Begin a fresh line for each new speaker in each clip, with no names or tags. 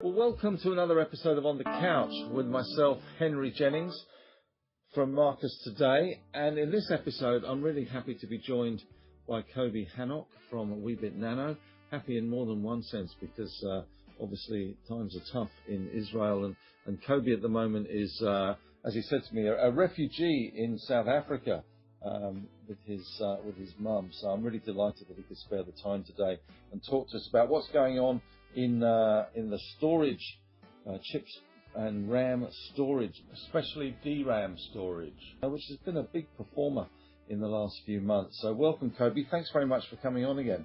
Well, welcome to another episode of On the Couch with myself, Henry Jennings, from Marcus Today. And in this episode, I'm really happy to be joined by Kobe Hannock from Weebit Nano. Happy in more than one sense because obviously times are tough in Israel. And Kobe at the moment is, as he said to me, a refugee in South Africa with his mum. So I'm really delighted that he could spare the time today and talk to us about what's going on in the storage, chips and RAM storage, especially DRAM storage, which has been a big performer in the last few months. So welcome, Kobe. Thanks very much for coming on again.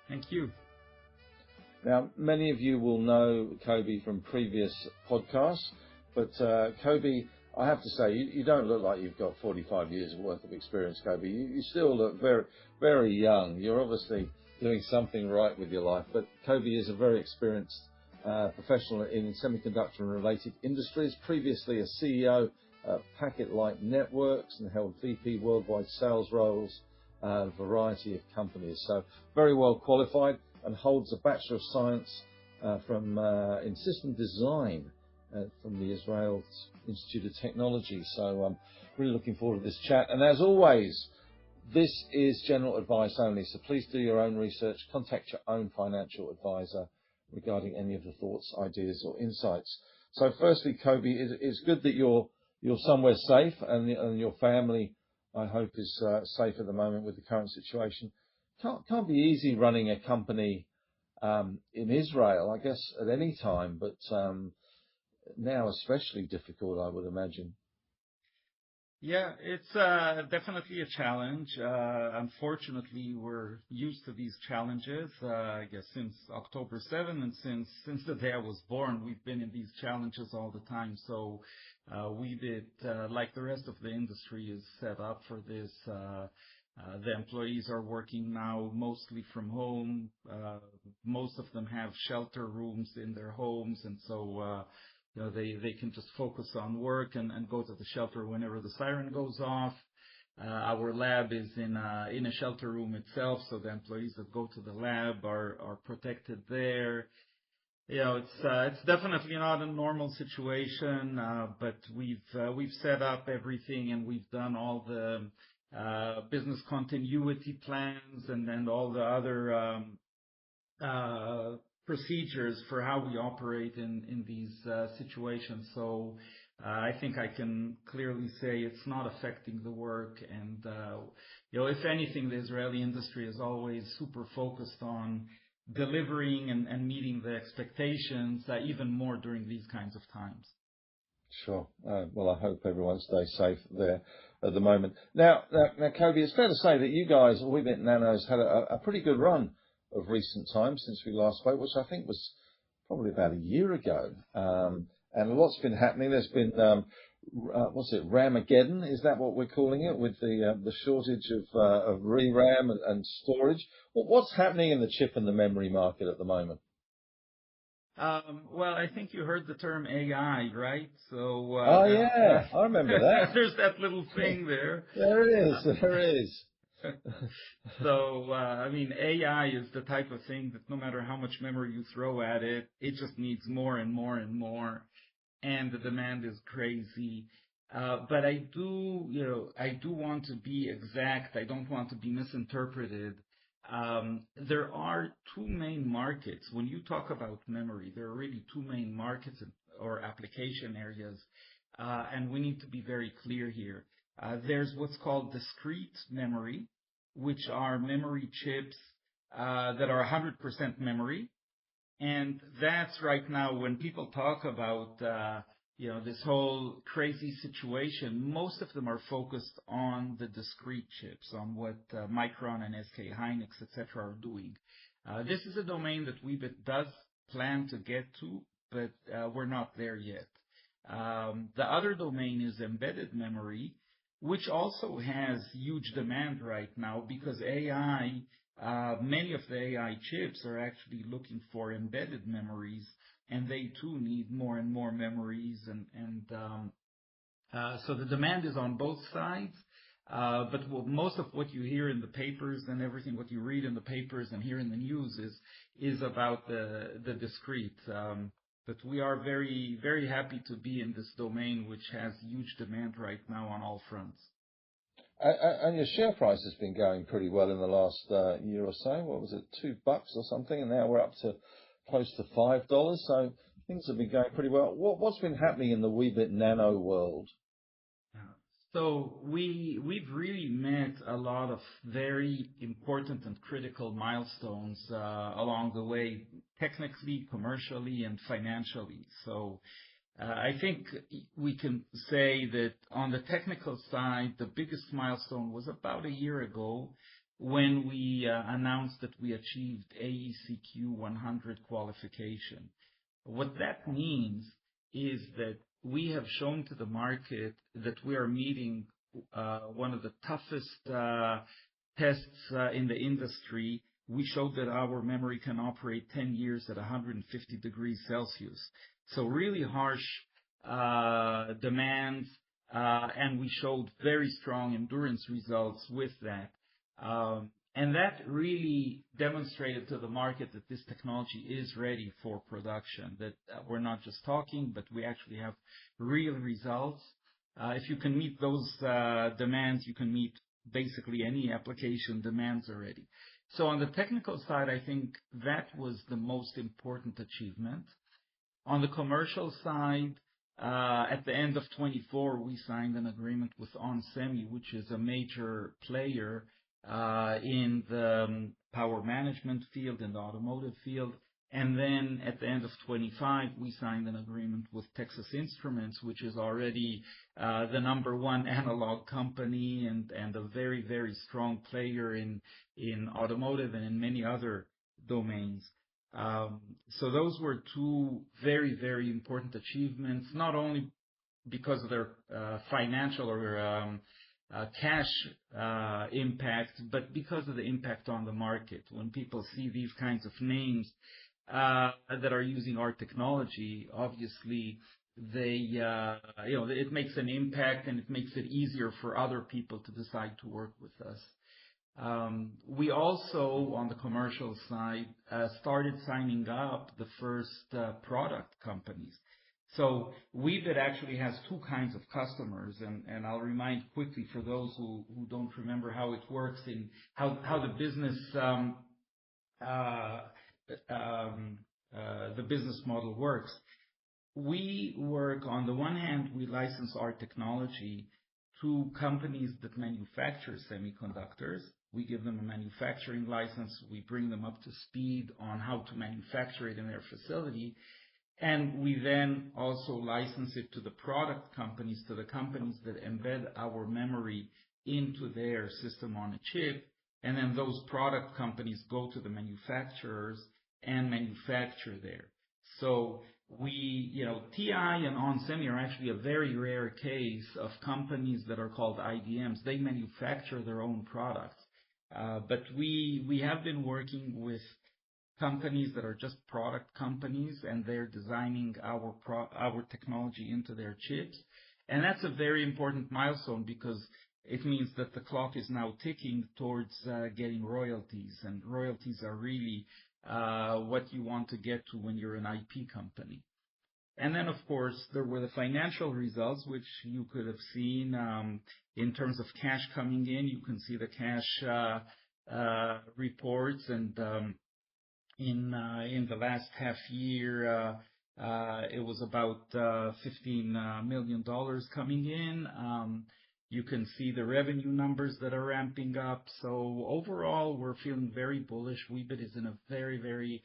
Thank you.
Now, many of you will know Kobe from previous podcasts, but Kobe, I have to say, you don't look like you've got 45 years worth of experience, Kobe. You still look very, very young. You're obviously doing something right with your life. But Kobe is a very experienced professional in semiconductor and related industries, previously a CEO of Packet Light Networks and held VP worldwide sales roles at a variety of companies. So very well qualified and holds a Bachelor of Science in System Design from the Israel Institute of Technology. So I'm really looking forward to this chat. And as always, this is general advice only, so please do your own research, contact your own financial advisor regarding any of the thoughts, ideas or insights. So firstly, Kobe, it's good that you're somewhere safe and your family, I hope, is safe at the moment with the current situation. Can't be easy running a company in Israel, I guess, at any time, but now especially difficult, I would imagine.
Yeah, it's definitely a challenge. Unfortunately, we're used to these challenges. I guess since October 7 and since the day I was born, we've been in these challenges all the time. So Weebit, like the rest of the industry, is set up for this. The employees are working now mostly from home. Most of them have shelter rooms in their homes, and so they can just focus on work and go to the shelter whenever the siren goes off. Our lab is in a shelter room itself, so the employees that go to the lab are protected there. It's definitely not a normal situation, but we've set up everything and we've done all the business continuity plans and all the other procedures for how we operate in these situations. So I think I can clearly say it's not affecting the work. And, if anything, the Israeli industry is always super focused on delivering and meeting the expectations, even more during these kinds of times.
Sure. Well, I hope everyone stays safe there at the moment. Now, Kobe, it's fair to say that you guys, Weebit Nano's, had a pretty good run of recent times since we last spoke, which I think was probably about a year ago. And a lot's been happening. There's been, Ramageddon? Is that what we're calling it, with the shortage of ReRAM and storage? What's happening in the chip and the memory market at the moment?
Well, I think you heard the term AI, right? So.
Yeah, I remember that.
There's that little thing there.
There it is.
So, AI is the type of thing that no matter how much memory you throw at it, it just needs more and more and more, and the demand is crazy. But I do want to be exact. I don't want to be misinterpreted. There are two main markets. When you talk about memory, there are really two main markets or application areas, and we need to be very clear here. There's what's called discrete memory, which are memory chips that are 100% memory. And that's right now, when people talk about this whole crazy situation, most of them are focused on the discrete chips, on what Micron and SK Hynix, etc., are doing. This is a domain that Weebit does plan to get to, but we're not there yet. The other domain is embedded memory, which also has huge demand right now because AI, many of the AI chips are actually looking for embedded memories, and they too need more and more memories. So the demand is on both sides. But most of what you hear in the papers and everything, what you read in the papers and hear in the news is about the discrete. But we are very, very happy to be in this domain, which has huge demand right now on all fronts.
And your share price has been going pretty well in the last year or so. What was it, $2 or something? And now we're up to close to $5. So things have been going pretty well. What's been happening in the Weebit Nano world?
So we've really met a lot of very important and critical milestones along the way, technically, commercially, and financially. So I think we can say that on the technical side, the biggest milestone was about a year ago when we announced that we achieved AEC-Q 100 qualification. What that means is that we have shown to the market that we are meeting one of the toughest tests in the industry. We showed that our memory can operate 10 years at 150 degrees Celsius. So really harsh demands, and we showed very strong endurance results with that. And that really demonstrated to the market that this technology is ready for production, that we're not just talking, but we actually have real results. If you can meet those demands, you can meet basically any application demands already. So on the technical side, I think that was the most important achievement. On the commercial side, at the end of 24, we signed an agreement with onsemi, which is a major player in the power management field, in the automotive field. And then at the end of 25, we signed an agreement with Texas Instruments, which is already the #1 analog company and a very, very strong player in automotive and in many other domains. So those were two very, very important achievements, not only because of their financial or cash impact, but because of the impact on the market. When people see these kinds of names that are using our technology, obviously it makes an impact, and it makes it easier for other people to decide to work with us. We also, on the commercial side, started signing up the first product companies. So Weebit actually has two kinds of customers, and I'll remind quickly for those who don't remember how it works in how the business model works. We work, on the one hand, we license our technology to companies that manufacture semiconductors. We give them a manufacturing license. We bring them up to speed on how to manufacture it in their facility. And we then also license it to the product companies, to the companies that embed our memory into their system on a chip. And then those product companies go to the manufacturers and manufacture there. So TI and onsemi are actually a very rare case of companies that are called IDMs. They manufacture their own products. But we have been working with companies that are just product companies, and they're designing our technology into their chips. And that's a very important milestone because it means that the clock is now ticking towards getting royalties, and royalties are really what you want to get to when you're an IP company. And then, of course, there were the financial results, which you could have seen in terms of cash coming in. You can see the cash reports, and in the last half year, it was about $15 million coming in. You can see the revenue numbers that are ramping up. So overall, we're feeling very bullish. Weebit is in a very, very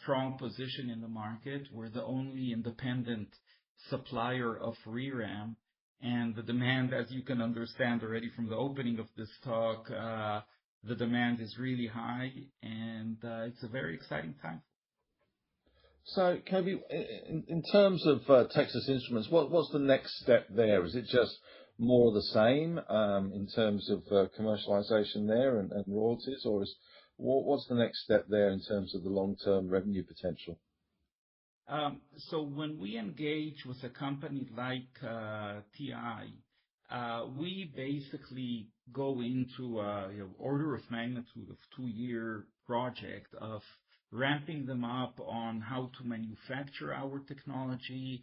strong position in the market. We're the only independent supplier of ReRAM, and the demand, as you can understand already from the opening of this talk, the demand is really high, and it's a very exciting time.
So, Kobi, in terms of Texas Instruments, what's the next step there? Is it just more of the same in terms of commercialization there and royalties, or what's the next step there in terms of the long-term revenue potential?
So when we engage with a company like TI, we basically go into order of magnitude of 2-year project of ramping them up on how to manufacture our technology,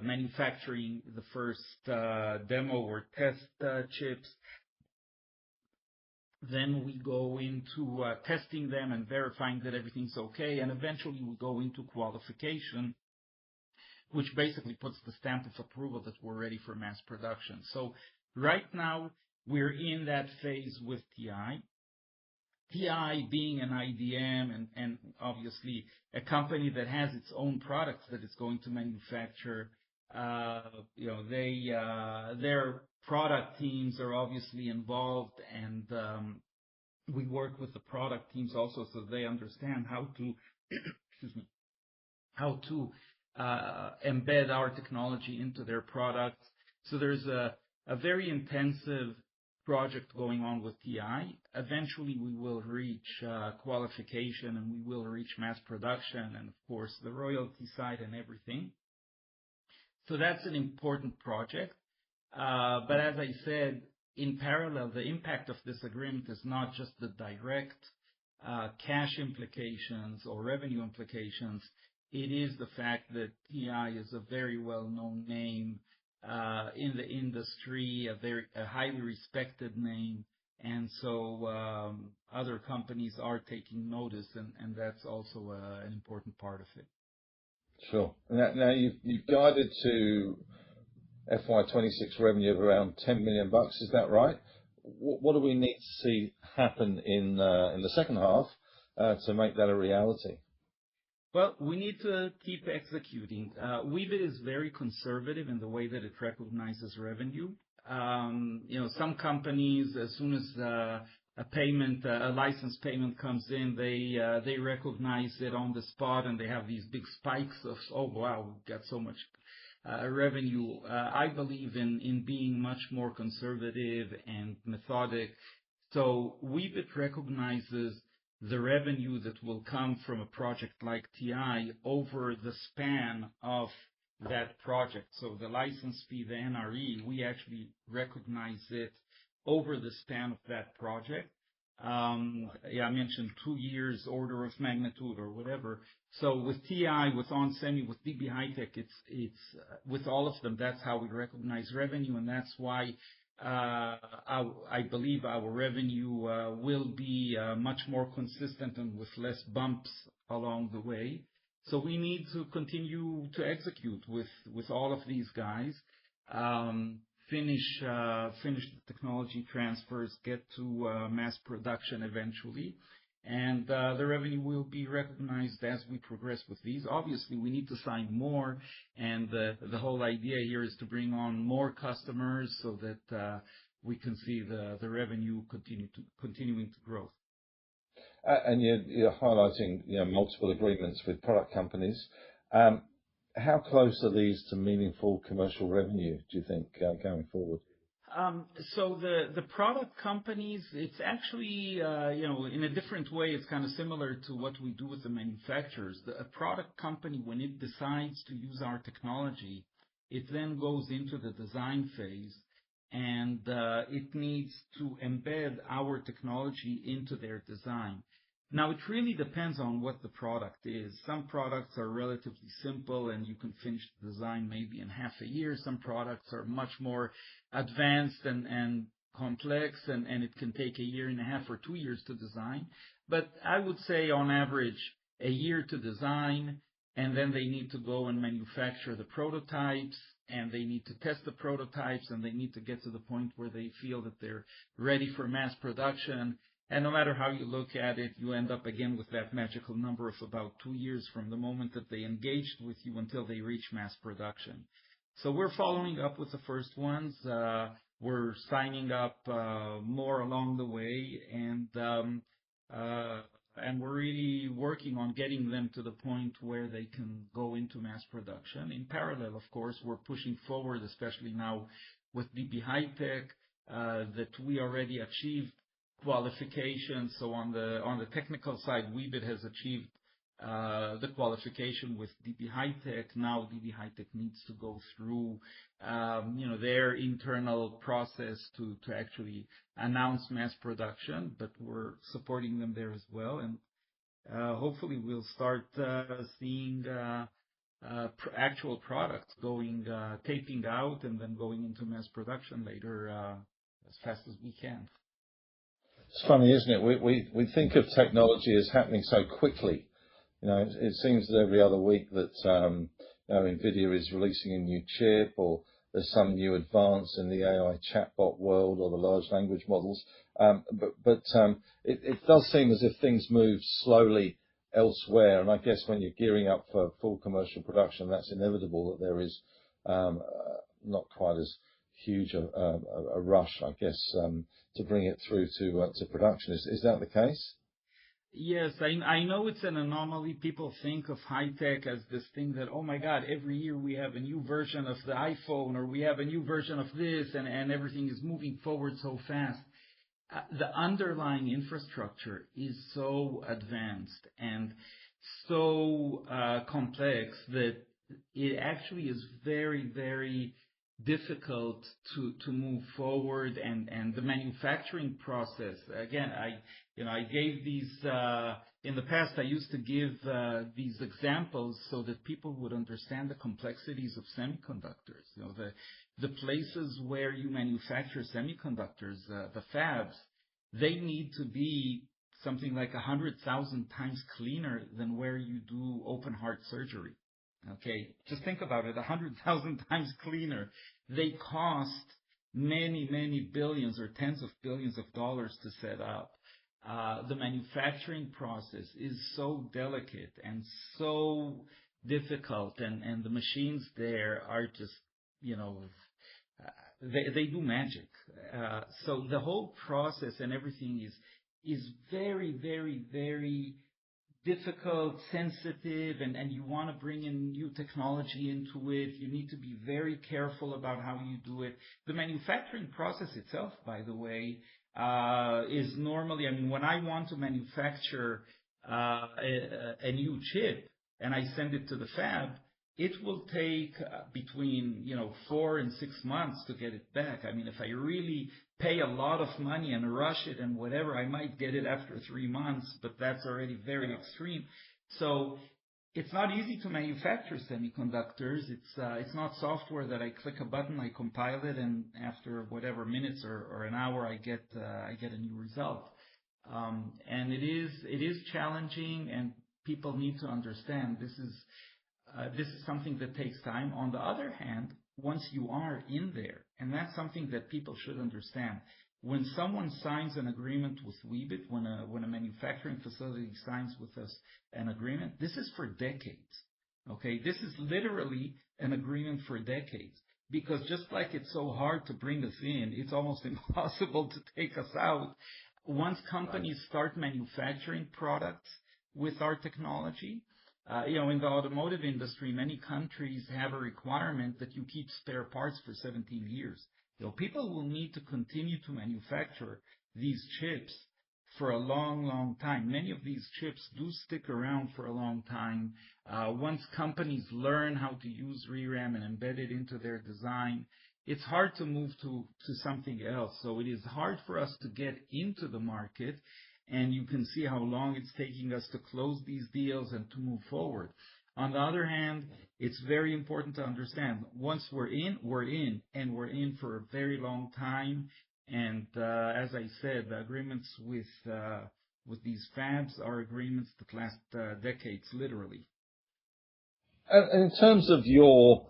manufacturing the first demo or test chips. Then we go into testing them and verifying that everything's okay, and eventually we go into qualification, which basically puts the stamp of approval that we're ready for mass production. So right now, we're in that phase with TI. TI being an IDM and obviously a company that has its own products that it's going to manufacture, their product teams are obviously involved, and we work with the product teams also so they understand how to, excuse me, how to embed our technology into their products. So there's a very intensive project going on with TI. Eventually, we will reach qualification and we will reach mass production and, of course, the royalty side and everything. So that's an important project. But as I said, in parallel, the impact of this agreement is not just the direct cash implications or revenue implications. It is the fact that TI is a very well-known name in the industry, a highly respected name, and so other companies are taking notice, and that's also an important part of it.
Sure. Now you've guided to FY26 revenue of around $10 million. Is that right? What do we need to see happen in the second half to make that a reality?
Well, we need to keep executing. Weebit is very conservative in the way that it recognizes revenue. Some companies, as soon as a license payment comes in, they recognize it on the spot, and they have these big spikes of, oh wow, we've got so much revenue. I believe in being much more conservative and methodic. So Weebit recognizes the revenue that will come from a project like TI over the span of that project. So the license fee, the NRE, we actually recognize it over the span of that project. I mentioned 2 years order of magnitude or whatever. So with TI, with onsemi, with DB HiTek, it's with all of them, that's how we recognize revenue, and that's why I believe our revenue will be much more consistent and with less bumps along the way. So we need to continue to execute with all of these guys, finish the technology transfers, get to mass production eventually, and the revenue will be recognized as we progress with these. Obviously, we need to sign more, and the whole idea here is to bring on more customers so that we can see the revenue continuing to grow.
And you're highlighting multiple agreements with product companies. How close are these to meaningful commercial revenue, do you think, going forward?
So the product companies, it's actually, in a different way, it's kind of similar to what we do with the manufacturers. A product company, when it decides to use our technology, it then goes into the design phase, and it needs to embed our technology into their design. Now, it really depends on what the product is. Some products are relatively simple, and you can finish the design maybe in half a year. Some products are much more advanced and complex, and it can take 1.5 years or 2 years to design. But I would say, on average, 1 year to design, and then they need to go and manufacture the prototypes, and they need to test the prototypes, and they need to get to the point where they feel that they're ready for mass production. And no matter how you look at it, you end up again with that magical number of about 2 years from the moment that they engaged with you until they reach mass production. So we're following up with the first ones. We're signing up more along the way, and we're really working on getting them to the point where they can go into mass production. In parallel, of course, we're pushing forward, especially now with DB HiTek, that we already achieved qualification. So on the technical side, Weebit has achieved the qualification with DB HiTek. Now DB HiTek needs to go through their internal process to actually announce mass production, but we're supporting them there as well. And hopefully we'll start seeing actual products going taping out and then going into mass production later as fast as we can.
It's funny, isn't it? We think of technology as happening so quickly. It seems that every other week that NVIDIA is releasing a new chip, or there's some new advance in the AI chatbot world or the large language models. But it does seem as if things move slowly elsewhere. And I guess when you're gearing up for full commercial production, that's inevitable that there is not quite as huge a rush, I guess, to bring it through to production. Is that the case?
Yes, I know it's an anomaly. People think of high tech as this thing that, oh my God, every year we have a new version of the iPhone, or we have a new version of this, and everything is moving forward so fast. The underlying infrastructure is so advanced and so complex that it actually is very, very difficult to move forward, and the manufacturing process. Again, I gave these in the past. I used to give these examples so that people would understand the complexities of semiconductors. The places where you manufacture semiconductors, the fabs, they need to be something like 100,000 times cleaner than where you do open heart surgery. Okay, just think about it, 100,000 times cleaner. They cost many, many billions or tens of billions of dollars to set up. The manufacturing process is so delicate and so difficult, and the machines there are just, they do magic. So the whole process and everything is very, very, very difficult, sensitive, and you want to bring in new technology into it. You need to be very careful about how you do it. The manufacturing process itself, by the way, is normally, when I want to manufacture a new chip and I send it to the fab, it will take between 4 and 6 months to get it back. If I really pay a lot of money and rush it and whatever, I might get it after 3 months, but that's already very extreme. So it's not easy to manufacture semiconductors. It's not software that I click a button, I compile it, and after whatever minutes or an hour, I get a new result. And it is challenging, and people need to understand this is something that takes time. On the other hand, once you are in there, and that's something that people should understand, when someone signs an agreement with Weebit, when a manufacturing facility signs with us an agreement, this is for decades. Okay, this is literally an agreement for decades. Because just like it's so hard to bring us in, it's almost impossible to take us out. Once companies start manufacturing products with our technology, in the automotive industry, many countries have a requirement that you keep spare parts for 17 years. People will need to continue to manufacture these chips for a long, long time. Many of these chips do stick around for a long time. Once companies learn how to use ReRAM and embed it into their design, it's hard to move to something else. So it is hard for us to get into the market, and you can see how long it's taking us to close these deals and to move forward. On the other hand, it's very important to understand, once we're in, and we're in for a very long time. And as I said, the agreements with these fabs are agreements that last decades, literally.
And in terms of your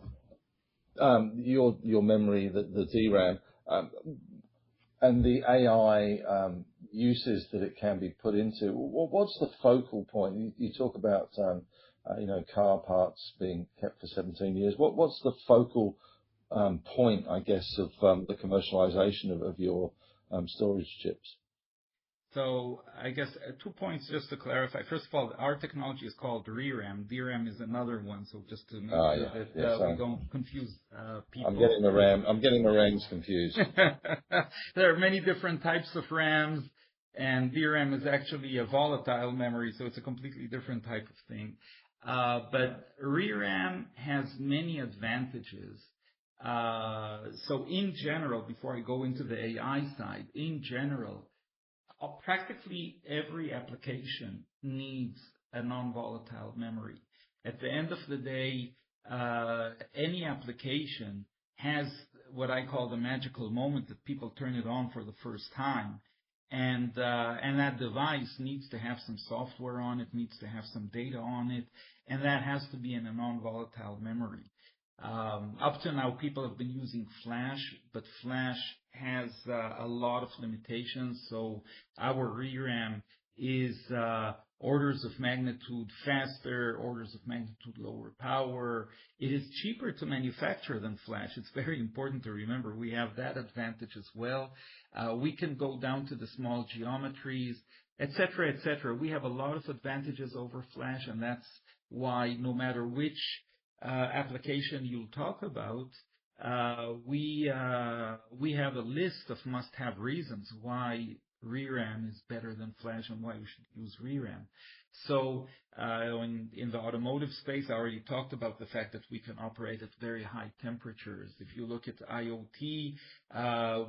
memory, the DRAM, and the AI uses that it can be put into, what's the focal point? You talk about car parts being kept for 17 years. What's the focal point, I guess, of the commercialization of your storage chips?
So I guess 2 points just to clarify. First of all, our technology is called ReRAM. DRAM is another one, so just to make sure that we don't confuse people.
I'm getting the RAMs confused.
There are many different types of RAMs, and DRAM is actually a volatile memory, so it's a completely different type of thing. But ReRAM has many advantages. So in general, before I go into the AI side, in general, practically every application needs a non-volatile memory. At the end of the day, any application has what I call the magical moment that people turn it on for the first time. And that device needs to have some software on it, needs to have some data on it, and that has to be in a non-volatile memory. Up to now, people have been using Flash, but Flash has a lot of limitations. So our ReRAM is orders of magnitude faster, orders of magnitude lower power. It is cheaper to manufacture than Flash. It's very important to remember we have that advantage as well. We can go down to the small geometries, etc., etc. We have a lot of advantages over Flash, and that's why no matter which application you'll talk about, we have a list of must-have reasons why ReRAM is better than Flash and why you should use ReRAM. So in the automotive space, I already talked about the fact that we can operate at very high temperatures. If you look at IoT,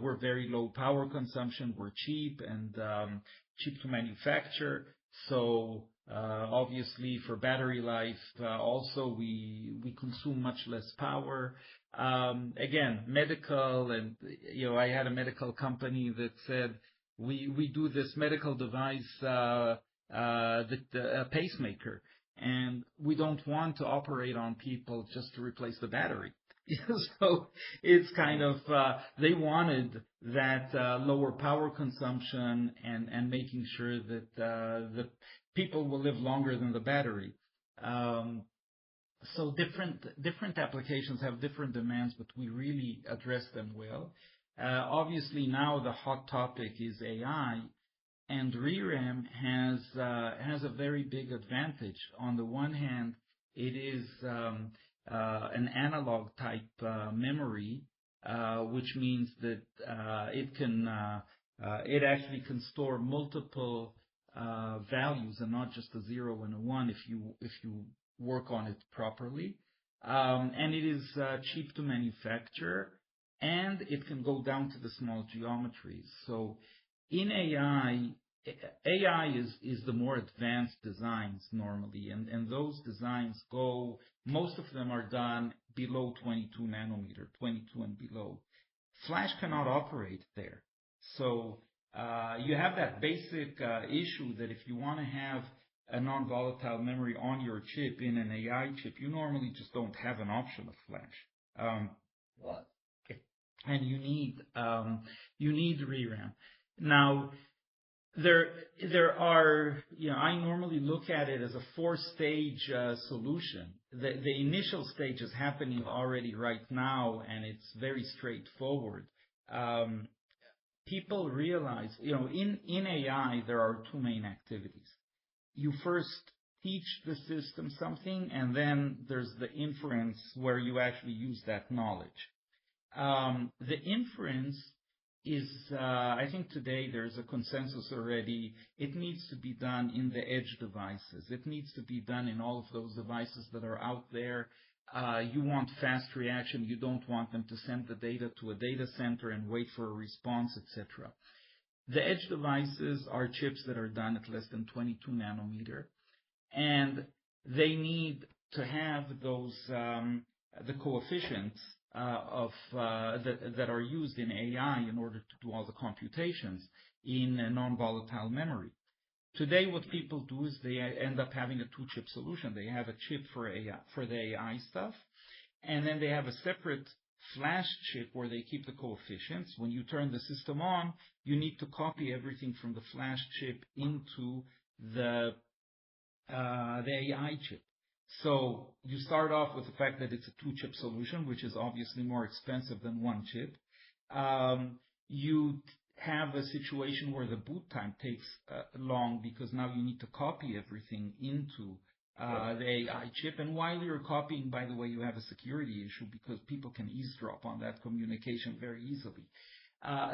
we're very low power consumption, we're cheap and cheap to manufacture. So obviously for battery life, also we consume much less power. Again, medical, and I had a medical company that said we do this medical device, a pacemaker, and we don't want to operate on people just to replace the battery. So it's kind of they wanted that lower power consumption and making sure that the people will live longer than the battery. So different applications have different demands, but we really address them well. Obviously now the hot topic is AI, and ReRAM has a very big advantage. On the one hand, it is an analog type memory, which means that it actually can store multiple values and not just a 0 and a 1 if you work on it properly. And it is cheap to manufacture, and it can go down to the small geometries. So in AI is the more advanced designs normally, and those designs most of them are done below 22 nanometer, 22 and below. Flash cannot operate there. So you have that basic issue that if you want to have a non-volatile memory on your chip in an AI chip, you normally just don't have an option of Flash. And you need ReRAM. Now, there are, I normally look at it as a 4-stage solution. The initial stage is happening already right now, and it's very straightforward. People realize, in AI, there are two main activities. You first teach the system something, and then there's the inference where you actually use that knowledge. The inference is, I think today there's a consensus already. It needs to be done in the edge devices. It needs to be done in all of those devices that are out there. You want fast reaction. You don't want them to send the data to a data center and wait for a response, etc. The edge devices are chips that are done at less than 22 nanometer, and they need to have those the coefficients that are used in AI in order to do all the computations in a non-volatile memory. Today, what people do is they end up having a 2-chip solution. They have a chip for the AI stuff, and then they have a separate flash chip where they keep the coefficients. When you turn the system on, you need to copy everything from the flash chip into the AI chip. So you start off with the fact that it's a 2-chip solution, which is obviously more expensive than 1 chip. You have a situation where the boot time takes long because now you need to copy everything into the AI chip. And while you're copying, by the way, you have a security issue because people can eavesdrop on that communication very easily.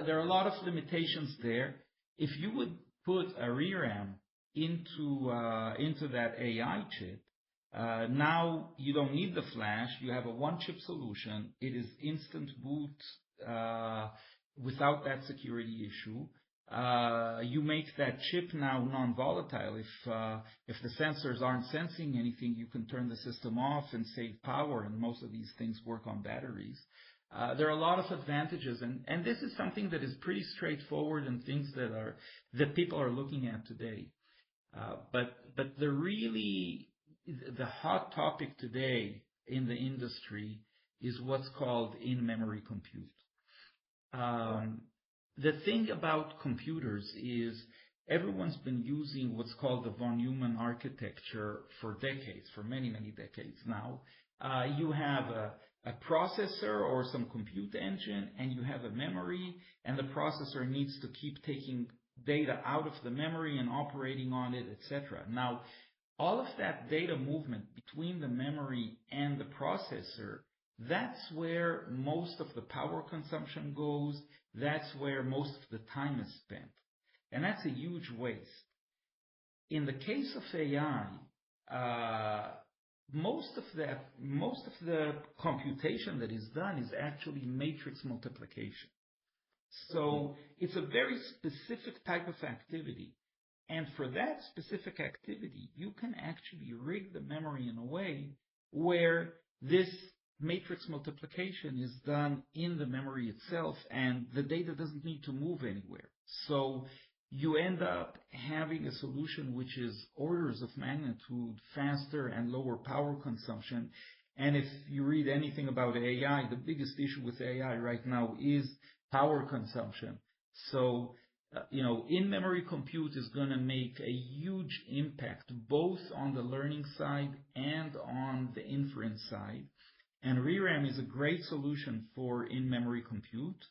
There are a lot of limitations there. If you would put a ReRAM into that AI chip, now you don't need the flash. You have a 1-chip solution. It is instant boot without that security issue. You make that chip now non-volatile. If the sensors aren't sensing anything, you can turn the system off and save power, and most of these things work on batteries. There are a lot of advantages, and this is something that is pretty straightforward and things that people are looking at today. But the hot topic today in the industry is what's called in-memory compute. The thing about computers is everyone's been using what's called the von Neumann architecture for decades, for many, many decades now. You have a processor or some compute engine, and you have a memory, and the processor needs to keep taking data out of the memory and operating on it, etc. Now, all of that data movement between the memory and the processor, that's where most of the power consumption goes. That's where most of the time is spent. And that's a huge waste. In the case of AI, most of the computation that is done is actually matrix multiplication. So it's a very specific type of activity. And for that specific activity, you can actually rig the memory in a way where this matrix multiplication is done in the memory itself, and the data doesn't need to move anywhere. So you end up having a solution which is orders of magnitude faster and lower power consumption. And if you read anything about AI, the biggest issue with AI right now is power consumption. So, in-memory compute is going to make a huge impact both on the learning side and on the inference side. And ReRAM is a great solution for in-memory compute.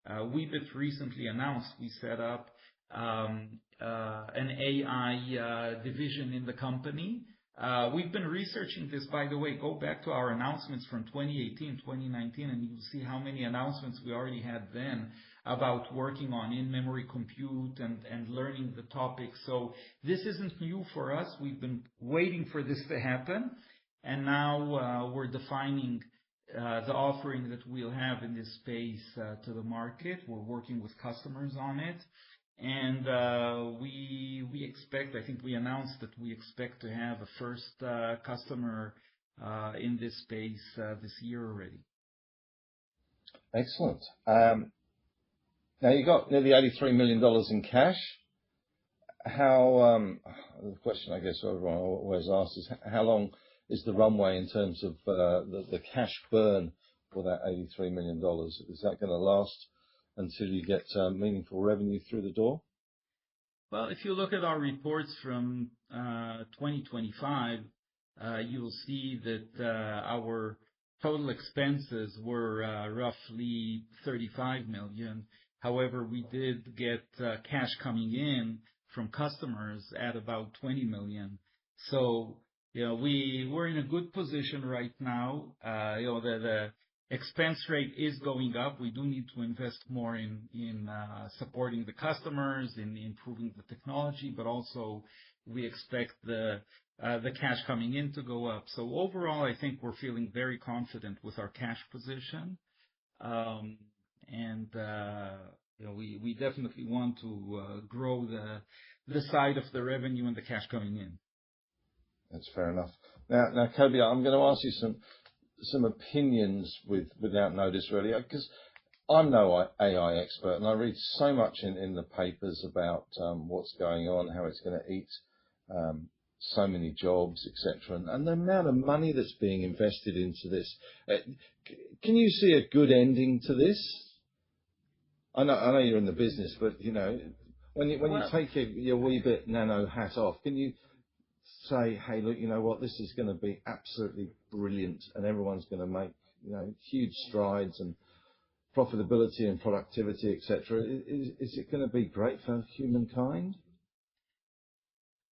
Weebit recently announced we set up an AI division in the company. We've been researching this, by the way. Go back to our announcements from 2018, 2019, and you'll see how many announcements we already had then about working on in-memory compute and learning the topic. So this isn't new for us. We've been waiting for this to happen. And now we're defining the offering that we'll have in this space to the market. We're working with customers on it. And we expect, I think we announced that we expect to have a first customer in this space this year already.
Excellent. Now you got nearly $83 million in cash. How, the question I guess everyone always asks is how long is the runway in terms of the cash burn for that $83 million? Is that going to last until you get meaningful revenue through the door?
Well, if you look at our reports from 2025, you'll see that our total expenses were roughly $35 million. However, we did get cash coming in from customers at about $20 million. So, we're in a good position right now. The expense rate is going up. We do need to invest more in supporting the customers, in improving the technology, but also we expect the cash coming in to go up. So overall, I think we're feeling very confident with our cash position. We definitely want to grow the side of the revenue and the cash coming in.
That's fair enough. Now, Kobi, I'm going to ask you some opinions without notice, really, because I'm no AI expert, and I read so much in the papers about what's going on, how it's going to eat so many jobs, etc., and the amount of money that's being invested into this. Can you see a good ending to this? I know you're in the business, but when you take your Weebit Nano hat off, can you say, hey, look, you know what, this is going to be absolutely brilliant, and everyone's going to make huge strides and profitability and productivity, etc. Is it going to be great for humankind?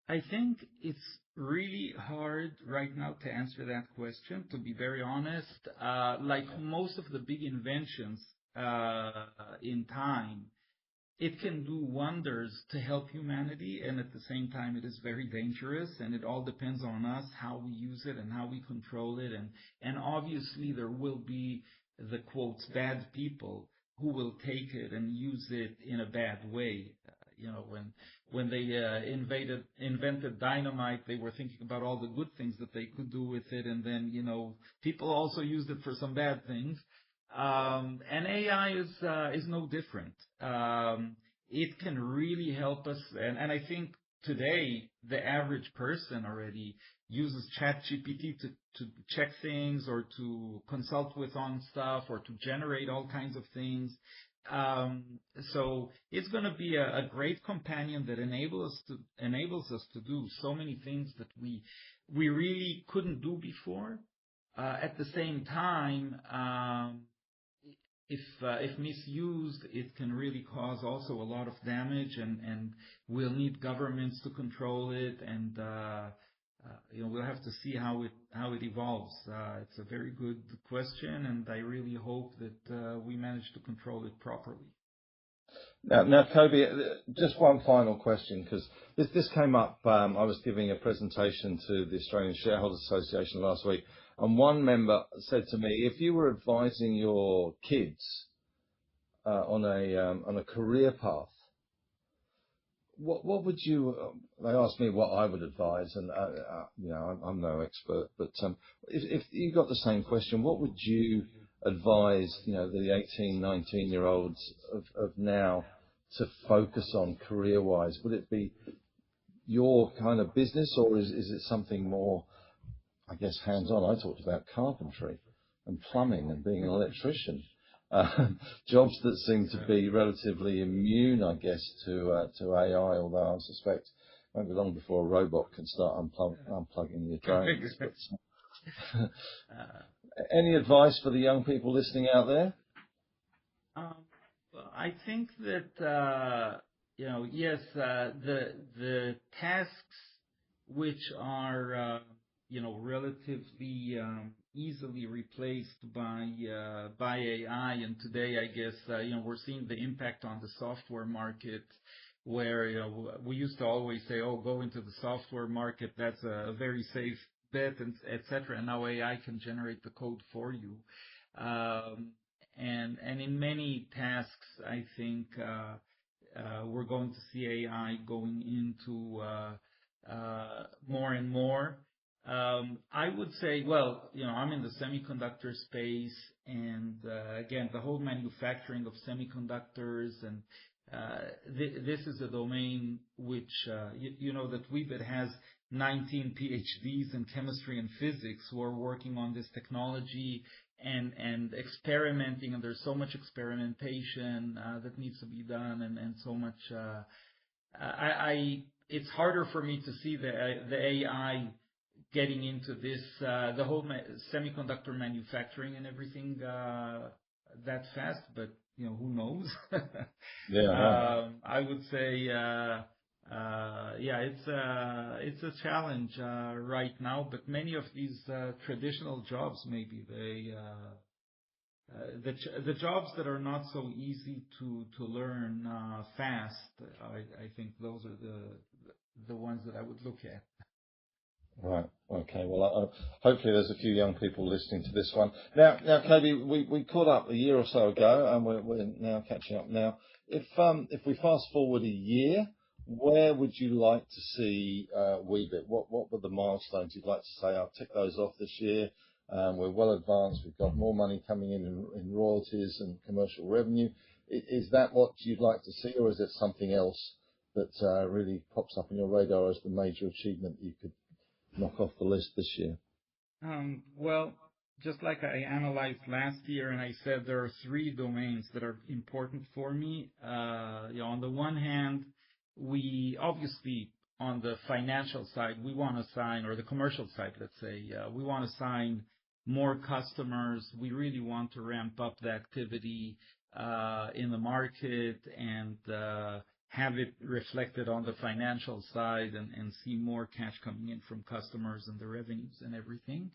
I think it's really hard right now to answer that question, to be very honest. Like most of the big inventions in time, it can do wonders to help humanity, and at the same time it is very dangerous, and it all depends on us, how we use it and how we control it. And obviously there will be the quotes bad people who will take it and use it in a bad way. When they invented dynamite, they were thinking about all the good things that they could do with it, and then people also used it for some bad things. And AI is no different. It can really help us, and I think today the average person already uses ChatGPT to check things or to consult with on stuff or to generate all kinds of things. So it's going to be a great companion that enables us to do so many things that we really couldn't do before. At the same time, if misused, it can really cause also a lot of damage, and we'll need governments to control it, and we'll have to see how it evolves. It's a very good question, and I really hope that we manage to control it properly.
Now, Kobe, just one final question, because this came up. I was giving a presentation to the Australian Shareholders Association last week, and one member said to me, if you were advising your kids on a career path, what would you? They asked me what I would advise, and I'm no expert, but if you got the same question, what would you advise the 18, 19-year-olds of now to focus on career-wise? Would it be your kind of business, or is it something more, I guess, hands-on? I talked about carpentry and plumbing and being an electrician. Jobs that seem to be relatively immune, I guess, to AI, although I suspect it won't be long before a robot can start unplugging your drains. Any advice for the young people listening out there?
I think that, yes, the tasks which are, relatively easily replaced by AI, and today, I guess, we're seeing the impact on the software market, where we used to always say, "Oh, go into the software market. That's a very safe bet," and etc. And now AI can generate the code for you. And in many tasks, I think we're going to see AI going into more and more. I would say, well, I'm in the semiconductor space, and again, the whole manufacturing of semiconductors, and this is a domain which, that Weebit has 19 PhDs in chemistry and physics who are working on this technology and experimenting, and there's so much experimentation that needs to be done, and so much. It's harder for me to see the AI getting into this, the whole semiconductor manufacturing and everything that fast, but who knows?
Yeah.
I would say, it's a challenge right now. But many of these traditional jobs, maybe the jobs that are not so easy to learn fast, I think those are the ones that I would look at.
Right. Okay. Well, hopefully there's a few young people listening to this one. Now, Kobe, we caught up a year or so ago, and we're now catching up now. If we fast forward a year, where would you like to see Weebit? What were the milestones you'd like to say? I'll tick those off this year. We're well advanced. We've got more money coming in royalties and commercial revenue. Is that what you'd like to see, or is it something else that really pops up on your radar as the major achievement you could knock off the list this year?
Well, just like I analyzed last year, and I said there are 3 domains that are important for me. On the one hand, we obviously, on the financial side, we want to sign, or the commercial side, let's say, we want to sign more customers. We really want to ramp up the activity in the market and have it reflected on the financial side, and see more cash coming in from customers and the revenues and everything.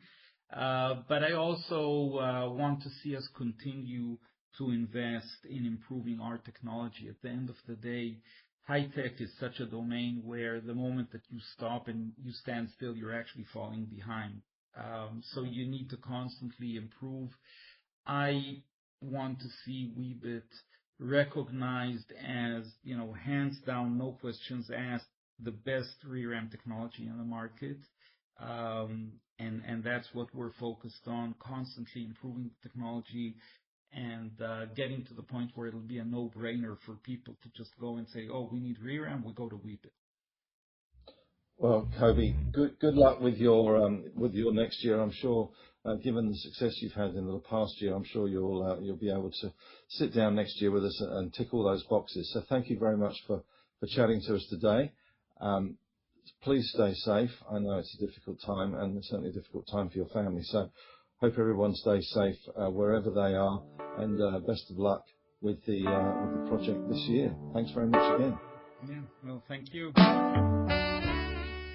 But I also want to see us continue to invest in improving our technology. At the end of the day, high tech is such a domain where the moment that you stop and you stand still, you're actually falling behind. So you need to constantly improve. I want to see Weebit recognized as, hands down, no questions asked, the best ReRAM technology in the market. And that's what we're focused on, constantly improving the technology and getting to the point where it'll be a no-brainer for people to just go and say, oh, we need ReRAM, we go to Weebit.
Well, Kobi, good luck with your next year. I'm sure, given the success you've had in the past year, I'm sure you'll be able to sit down next year with us and tick all those boxes. So thank you very much for chatting to us today. Please stay safe. I know it's a difficult time, and it's certainly a difficult time for your family. So hope everyone stays safe wherever they are, and best of luck with the project this year. Thanks very much again.
Yeah. Well, thank you.